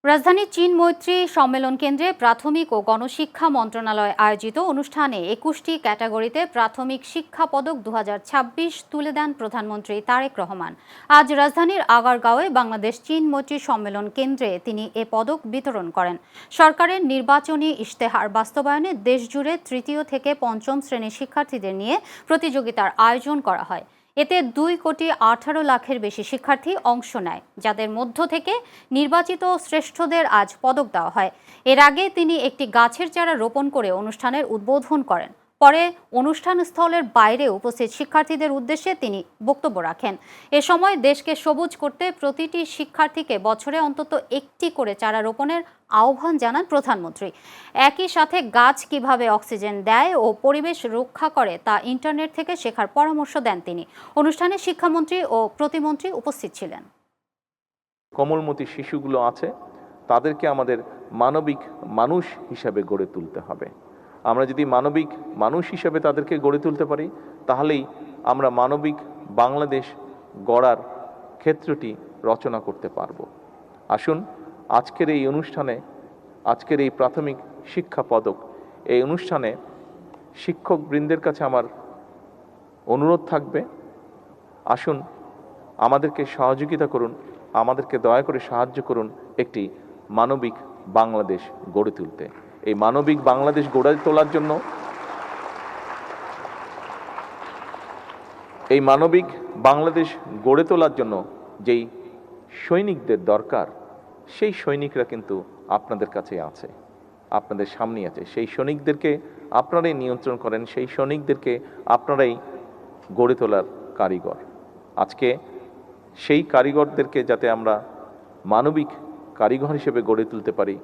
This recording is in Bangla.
রাজধানীর চীন মৈত্রী সম্মেলন কেন্দ্রে প্রাথমিক ও গণশিক্ষা মন্ত্রণালয় আয়োজিত অনুষ্ঠানে ২১টি ক্যাটাগরিতে প্রাথমিক শিক্ষা পদক ২০২৬ তুলে দেন প্রধানমন্ত্রী তারেক রহমান। আজ রাজধানীর আগারগাঁওয়ে বাংলাদেশ চীন মৈত্রী সম্মেলন কেন্দ্রে তিনি এ পদক বিতরণ করেন। সরকারের নির্বাচনী ইশতেহার বাস্তবায়নে দেশজুড়ে তৃতীয় থেকে পঞ্চম শ্রেণীর শিক্ষার্থীদের নিয়ে প্রতিযোগিতার আয়োজন করা হয়। এতে ২,১৮,০০,০০০-এর বেশি শিক্ষার্থী অংশ নেয়, যাদের মধ্য থেকে নির্বাচিত শ্রেষ্ঠদের আজ পদক দেওয়া হয়। এর আগে তিনি একটি গাছের চারা রোপণ করে অনুষ্ঠানের উদ্বোধন করেন। পরে অনুষ্ঠানস্থলের বাইরে উপস্থিত শিক্ষার্থীদের উদ্দেশ্যে তিনি বক্তব্য রাখেন। এ সময় দেশকে সবুজ করতে প্রতিটি শিক্ষার্থীকে বছরে অন্তত একটি করে চারা রোপণের আহ্বান জানান প্রধানমন্ত্রী। একই সাথে গাছ কিভাবে অক্সিজেন দেয় ও পরিবেশ রক্ষা করে তা ইন্টারনেট থেকে শেখার পরামর্শ দেন তিনি। অনুষ্ঠানে শিক্ষামন্ত্রী ও প্রতিমন্ত্রী উপস্থিত ছিলেন। কোমলমতি শিশুগুলো আছে, তাদেরকে আমাদের মানবিক মানুষ হিসাবে গড়ে তুলতে হবে। আমরা যদি মানবিক মানুষ হিসাবে তাদেরকে গড়ে তুলতে পারি, তাহলেই আমরা মানবিক বাংলাদেশ গড়ার ক্ষেত্রটি রচনা করতে পারব। আসুন আজকের এই অনুষ্ঠানে, আজকের এই প্রাথমিক শিক্ষা পদক এই অনুষ্ঠানে শিক্ষকবৃন্দের কাছে আমার অনুরোধ থাকবে, আসুন আমাদেরকে সহযোগিতা করুন, আমাদেরকে দয়া করে সাহায্য করুন একটি মানবিক বাংলাদেশ গড়ে তুলতে। এই মানবিক বাংলাদেশ গড়ে তোলার জন্য, এই মানবিক বাংলাদেশ গড়ে তোলার জন্য যেই সৈনিকদের দরকার, সেই সৈনিকরা কিন্তু আপনাদের কাছে আছে, আপনাদের সামনে আছে। সেই সৈনিকদেরকে আপনারাই নিয়ন্ত্রণ করেন, সেই সৈনিকদেরকে আপনারাই গড়ে তোলার কারিগর। আজকে সেই কারিগরদেরকে যাতে আমরা মানবিক কারিগর হিসেবে গড়ে তুলতে পারি,